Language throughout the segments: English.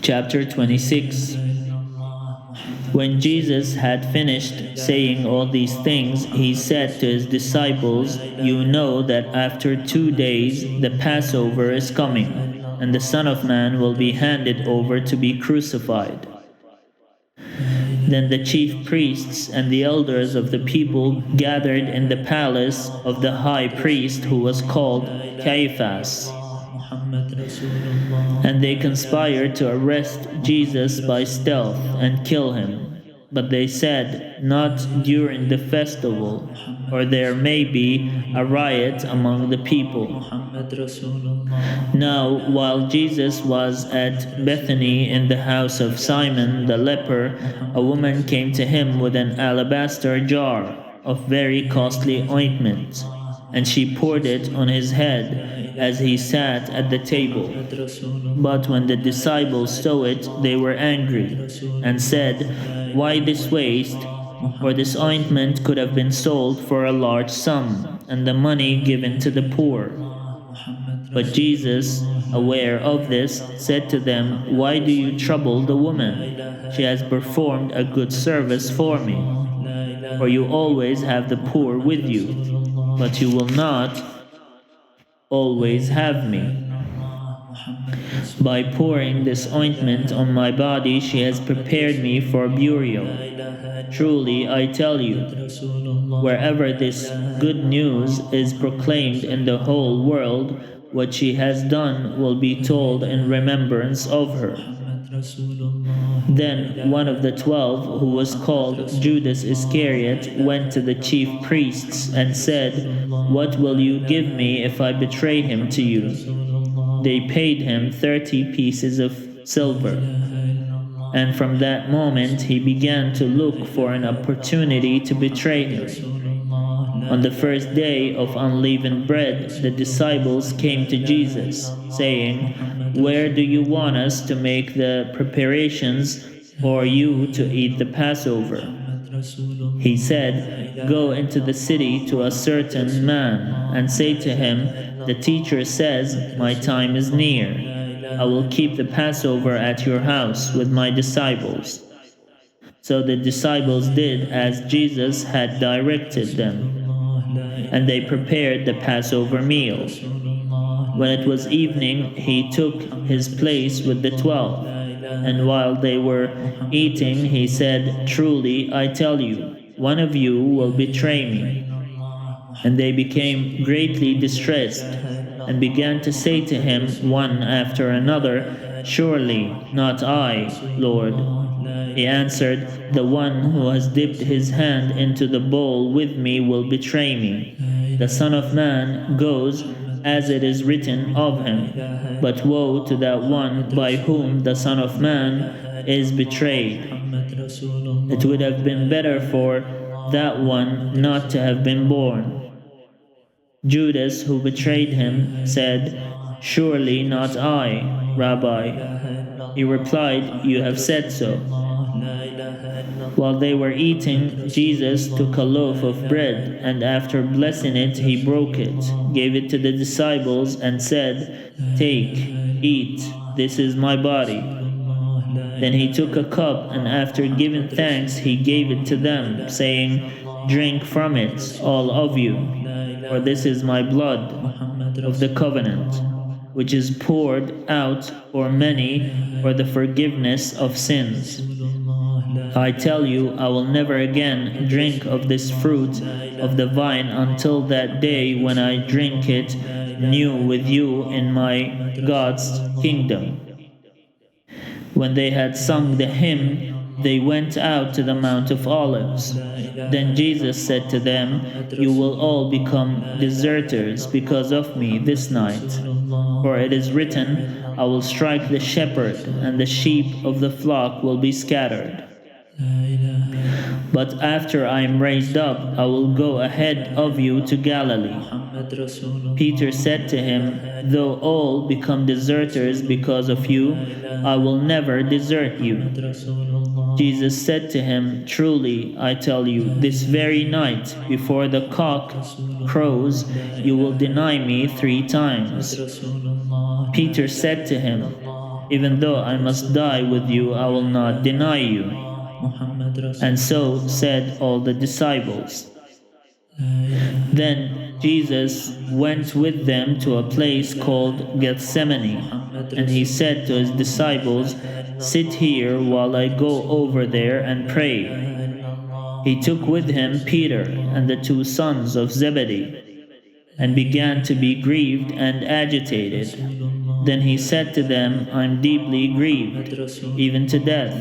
Chapter 26. When Jesus had finished saying all these things, he said to his disciples, "You know that after 2 days the Passover is coming, and the Son of Man will be handed over to be crucified." Then the chief priests and the elders of the people gathered in the palace of the high priest, who was called Caiaphas. And they conspired to arrest Jesus by stealth and kill him. But they said, "Not during the festival, or there may be a riot among the people." Now, while Jesus was at Bethany in the house of Simon the leper, a woman came to him with an alabaster jar of very costly ointment, and she poured it on his head as he sat at the table. But when the disciples saw it, they were angry, and said, "Why this waste? For this ointment could have been sold for a large sum, and the money given to the poor." But Jesus, aware of this, said to them, "Why do you trouble the woman? She has performed a good service for me. For you always have the poor with you, but you will not always have me. By pouring this ointment on my body, she has prepared me for burial. Truly, I tell you, wherever this good news is proclaimed in the whole world, what she has done will be told in remembrance of her." Then one of the 12, who was called Judas Iscariot, went to the chief priests and said, "What will you give me if I betray him to you?" They paid him 30 pieces of silver. And from that moment he began to look for an opportunity to betray him. On the first day of unleavened bread, the disciples came to Jesus, saying, "Where do you want us to make the preparations for you to eat the Passover?" He said, "Go into the city to a certain man, and say to him, 'The teacher says, my time is near. I will keep the Passover at your house with my disciples.'" So the disciples did as Jesus had directed them, and they prepared the Passover meal. When it was evening, he took his place with the 12, and while they were eating, he said, "Truly, I tell you, one of you will betray me." And they became greatly distressed, and began to say to him one after another, "Surely not I, Lord." He answered, "The one who has dipped his hand into the bowl with me will betray me. The Son of Man goes as it is written of him, but woe to that one by whom the Son of Man is betrayed. It would have been better for that one not to have been born." Judas, who betrayed him, said, "Surely not I, Rabbi." He replied, "You have said so." While they were eating, Jesus took a loaf of bread, and after blessing it, he broke it, gave it to the disciples, and said, "Take, eat, this is my body." Then he took a cup, and after giving thanks, he gave it to them, saying, "Drink from it, all of you, for this is my blood of the covenant, which is poured out for many for the forgiveness of sins. I tell you, I will never again drink of this fruit of the vine until that day when I drink it new with you in my God's kingdom." When they had sung the hymn, they went out to the Mount of Olives. Then Jesus said to them, "You will all become deserters because of me this night. For it is written, I will strike the shepherd, and the sheep of the flock will be scattered. But after I am raised up, I will go ahead of you to Galilee." Peter said to him, "Though all become deserters because of you, I will never desert you." Jesus said to him, "Truly, I tell you, this very night, before the cock crows, you will deny me 3 times." Peter said to him, Even though I must die with you, I will not deny you. And so said all the disciples. Then Jesus went with them to a place called Gethsemane, and he said to his disciples, "Sit here while I go over there and pray." He took with him Peter and the two sons of Zebedee, and began to be grieved and agitated. Then he said to them, "I'm deeply grieved, even to death.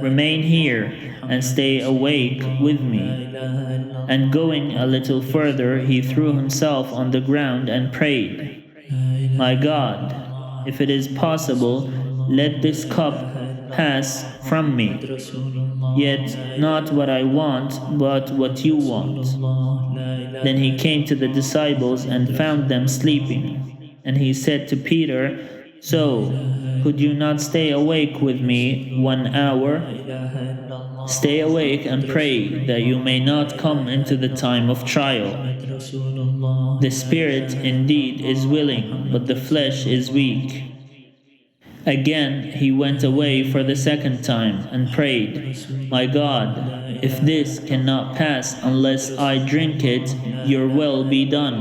Remain here and stay awake with me." And going a little further, he threw himself on the ground and prayed, "My God, if it is possible, let this cup pass from me. Yet not what I want, but what you want." Then he came to the disciples and found them sleeping. And he said to Peter, "So, could you not stay awake with me 1 hour? Stay awake and pray that you may not come into the time of trial. The spirit indeed is willing, but the flesh is weak." Again he went away for the second time and prayed, "My God, if this cannot pass unless I drink it, your will be done."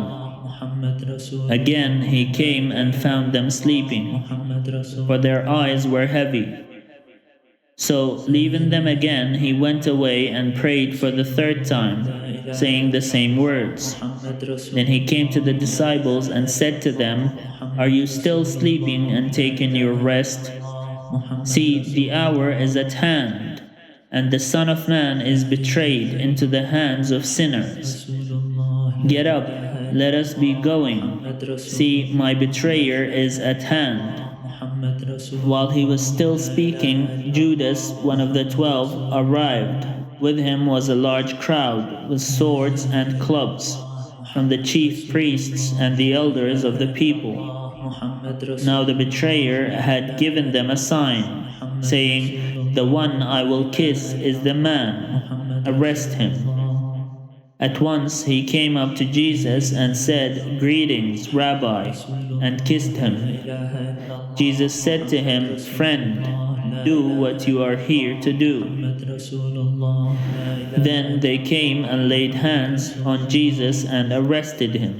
Again he came and found them sleeping, for their eyes were heavy. So, leaving them again, he went away and prayed for the third time, saying the same words. Then he came to the disciples and said to them, "Are you still sleeping and taking your rest? See, the hour is at hand, and the Son of Man is betrayed into the hands of sinners. Get up, let us be going. See, my betrayer is at hand." While he was still speaking, Judas, one of the 12, arrived. With him was a large crowd, with swords and clubs, from the chief priests and the elders of the people. Now the betrayer had given them a sign, saying, "The one I will kiss is the man. Arrest him." At once he came up to Jesus and said, "Greetings, Rabbi," and kissed him. Jesus said to him, "Friend, do what you are here to do." Then they came and laid hands on Jesus and arrested him.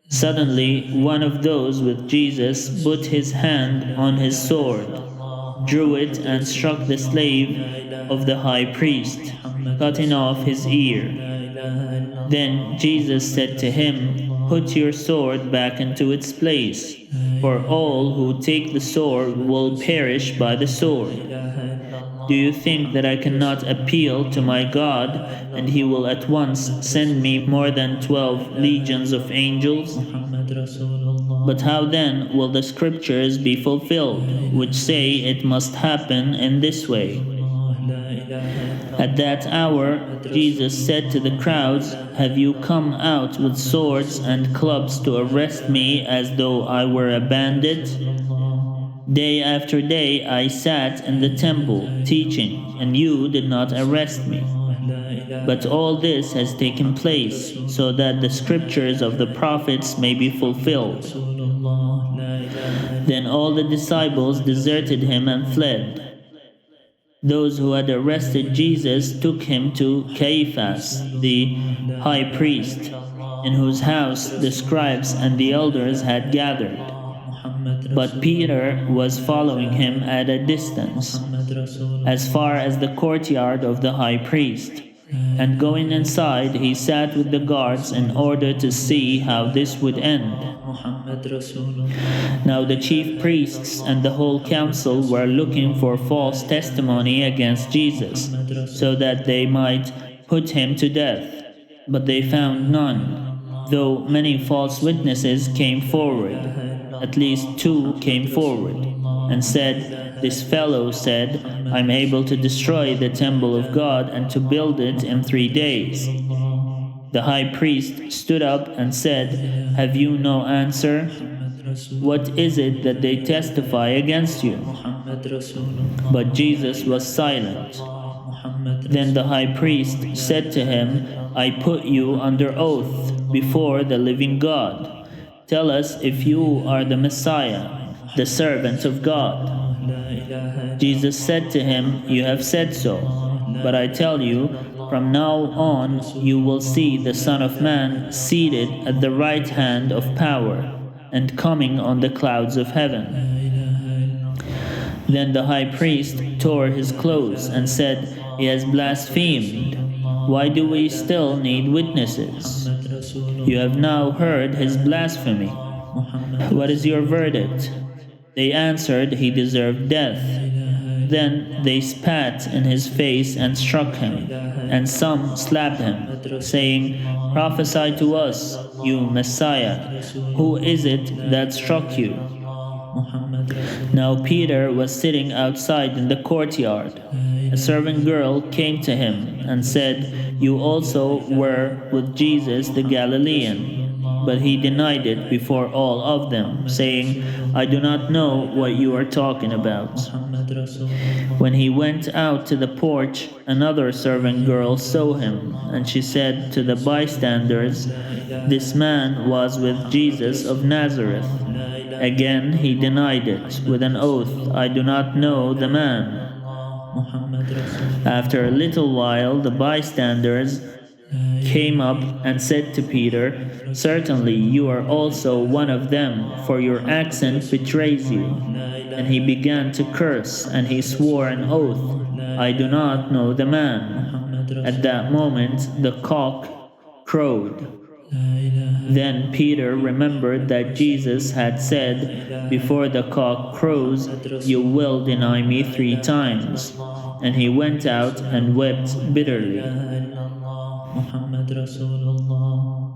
Suddenly, one of those with Jesus put his hand on his sword, drew it, and struck the slave of the high priest, cutting off his ear. Then Jesus said to him, "Put your sword back into its place, for all who take the sword will perish by the sword. Do you think that I cannot appeal to my God, and he will at once send me more than 12 legions of angels? But how then will the scriptures be fulfilled, which say it must happen in this way?" At that hour, Jesus said to the crowds, "Have you come out with swords and clubs to arrest me as though I were a bandit? Day after day I sat in the temple teaching, and you did not arrest me. But all this has taken place, so that the scriptures of the prophets may be fulfilled." Then all the disciples deserted him and fled. Those who had arrested Jesus took him to Caiaphas, the high priest, in whose house the scribes and the elders had gathered. But Peter was following him at a distance, as far as the courtyard of the high priest. And going inside, he sat with the guards in order to see how this would end. Now the chief priests and the whole council were looking for false testimony against Jesus, so that they might put him to death. But they found none, though many false witnesses came forward. At least 2 came forward and said, "This fellow said, 'I'm able to destroy the temple of God and to build it in 3 days.'" The high priest stood up and said, "Have you no answer? What is it that they testify against you?" But Jesus was silent. Then the high priest said to him, "I put you under oath before the living God. Tell us if you are the Messiah, the servant of God. Jesus said to him, "You have said so. But I tell you, from now on you will see the Son of Man seated at the right hand of power and coming on the clouds of heaven." Then the high priest tore his clothes and said, "He has blasphemed. Why do we still need witnesses? You have now heard his blasphemy. What is your verdict?" They answered, "He deserved death." Then they spat in his face and struck him, and some slapped him, saying, "Prophesy to us, you Messiah. Who is it that struck you?" Now Peter was sitting outside in the courtyard. A servant girl came to him and said, "You also were with Jesus the Galilean." But he denied it before all of them, saying, "I do not know what you are talking about." When he went out to the porch, another servant girl saw him, and she said to the bystanders, "This man was with Jesus of Nazareth." Again he denied it with an oath, "I do not know the man." After a little while, the bystanders came up and said to Peter, "Certainly you are also one of them, for your accent betrays you." And he began to curse, and he swore an oath, "I do not know the man." At that moment the cock crowed. Then Peter remembered that Jesus had said, "Before the cock crows, you will deny me 3 times." And he went out and wept bitterly. محمد رسول الله